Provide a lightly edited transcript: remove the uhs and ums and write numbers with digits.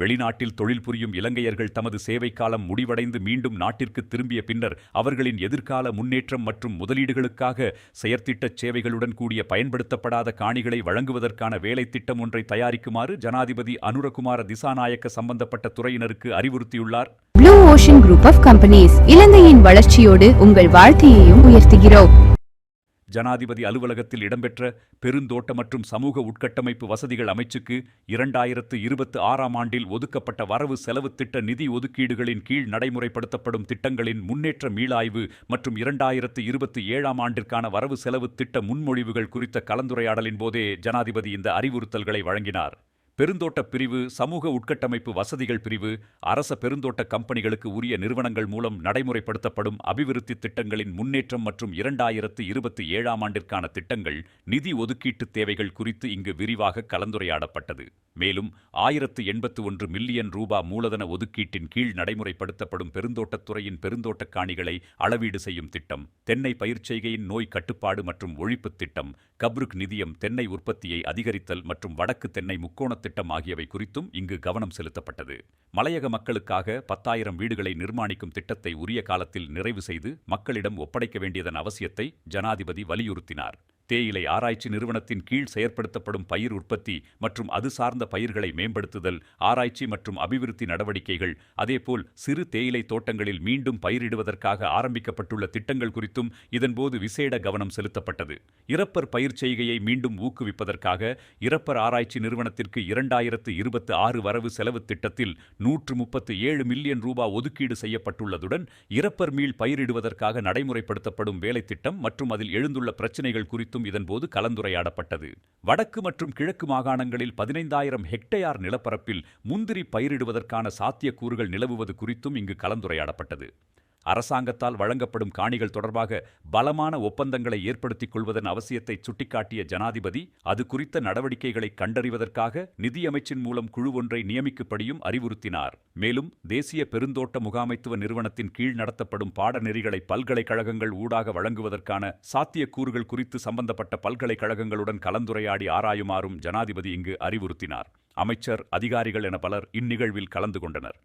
வெளிநாட்டில் தொழில் புரியும் இலங்கையர்கள் தமது சேவை காலம் முடிவடைந்து மீண்டும் நாட்டிற்கு திரும்பிய பின்னர் அவர்களின் எதிர்கால முன்னேற்றம் மற்றும் முதலீடுகளுக்காக செயற்திட்டச் சேவைகளுடன் கூடிய பயன்படுத்தப்படாத காணிகளை வழங்குவதற்கான வேலை திட்டம் ஒன்றை தயாரிக்குமாறு ஜனாதிபதி அனுரகுமார திசாநாயக்க சம்பந்தப்பட்ட துறையினருக்கு அறிவுறுத்தியுள்ளார். Blue ocean group of companies இலங்கையின் வளர்ச்சியோடு உங்கள் வாழ்க்கையையும் உயர்த்துகிறோம். ஜனாதிபதி அலுவலகத்தில் இடம்பெற்ற பெருந்தோட்ட மற்றும் சமூக உட்கட்டமைப்பு வசதிகள் அமைச்சுக்கு 2026ஆம் ஆண்டில் ஒதுக்கப்பட்ட வரவு செலவு திட்ட நிதி ஒதுக்கீடுகளின் கீழ் நடைமுறைப்படுத்தப்படும் திட்டங்களின் முன்னேற்ற மீளாய்வு மற்றும் 2027ஆம் ஆண்டிற்கான வரவு செலவு திட்ட முன்மொழிவுகள் குறித்த கலந்துரையாடலின் போதே ஜனாதிபதி இந்த அறிவுறுத்தல்களை வழங்கினார். பெருந்தோட்ட பிரிவு, சமூக உட்கட்டமைப்பு வசதிகள் பிரிவு, அரச பெருந்தோட்ட கம்பெனிகளுக்கு உரிய நிறுவனங்கள் மூலம் நடைமுறைப்படுத்தப்படும் அபிவிருத்தி திட்டங்களின் முன்னேற்றம் மற்றும் 2027ஆம் ஆண்டிற்கான திட்டங்கள் நிதி ஒதுக்கீட்டு தேவைகள் குறித்து இங்கு விரிவாக கலந்துரையாடப்பட்டது. மேலும் 1081 மில்லியன் ரூபாய் மூலதன ஒதுக்கீட்டின் கீழ் நடைமுறைப்படுத்தப்படும் பெருந்தோட்டத்துறையின் பெருந்தோட்ட காணிகளை அளவீடு செய்யும் திட்டம், தென்னை பயிர்ச்செய்கையின் நோய் கட்டுப்பாடு மற்றும் ஒழிப்பு திட்டம், கப்ருக் நிதியம், தென்னை உற்பத்தியை அதிகரித்தல் மற்றும் வடக்கு தென்னை முக்கோண திட்டம் ஆகியவை குறித்தும் இங்கு கவனம் செலுத்தப்பட்டது. மலையக மக்களுக்காக 10,000 வீடுகளை நிர்மாணிக்கும் திட்டத்தை உரிய காலத்தில் நிறைவு செய்து மக்களிடம் ஒப்படைக்க வேண்டியதன் அவசியத்தை ஜனாதிபதி வலியுறுத்தினார். தேயிலை ஆராய்ச்சி நிறுவனத்தின் கீழ் செயற்படுத்தப்படும் பயிர் உற்பத்தி மற்றும் அது சார்ந்த பயிர்களை மேம்படுத்துதல், ஆராய்ச்சி மற்றும் அபிவிருத்தி நடவடிக்கைகள், அதேபோல் சிறு தேயிலை தோட்டங்களில் மீண்டும் பயிரிடுவதற்காக ஆரம்பிக்கப்பட்டுள்ள திட்டங்கள் குறித்தும் இதன்போது விசேட கவனம் செலுத்தப்பட்டது. இரப்பர் பயிர் செய்கையை மீண்டும் ஊக்குவிப்பதற்காக இரப்பர் ஆராய்ச்சி நிறுவனத்திற்கு 2026 வரவு செலவு திட்டத்தில் 137 மில்லியன் ரூபாய் ஒதுக்கீடு செய்யப்பட்டுள்ளதுடன் இரப்பர் மீள் பயிரிடுவதற்காக நடைமுறைப்படுத்தப்படும் வேலை திட்டம் மற்றும் அதில் எழுந்துள்ள பிரச்சினைகள் குறித்தும் இதன்போது கலந்துரையாடப்பட்டது. வடக்கு மற்றும் கிழக்கு மாகாணங்களில் 15,000 ஹெக்டேர் நிலப்பரப்பில் முந்திரி பயிரிடுவதற்கான சாத்தியக்கூறுகள் நிலவுவது குறித்தும் இங்கு கலந்துரையாடப்பட்டது. அரசாங்கத்தால் வழங்கப்படும் காணிகள் தொடர்பாக பலமான ஒப்பந்தங்களை ஏற்படுத்திக் கொள்வதன் அவசியத்தை சுட்டிக்காட்டிய ஜனாதிபதி அது குறித்த நடவடிக்கைகளை கண்டறிவதற்காக நிதியமைச்சின் மூலம் குழு ஒன்றை நியமிக்கும்படியும் அறிவுறுத்தினார். மேலும் தேசிய பெருந்தோட்ட முகாமைத்துவ நிறுவனத்தின் கீழ் நடத்தப்படும் பாடநெறிகளை பல்கலைக்கழகங்கள் ஊடாக வழங்குவதற்கான சாத்தியக்கூறுகள் குறித்து சம்பந்தப்பட்ட பல்கலைக்கழகங்களுடன் கலந்துரையாடி ஆராயுமாறும் ஜனாதிபதி இங்கு அறிவுறுத்தினார். அமைச்சர், அதிகாரிகள் என பலர் இந்நிகழ்வில் கலந்து கொண்டனர்.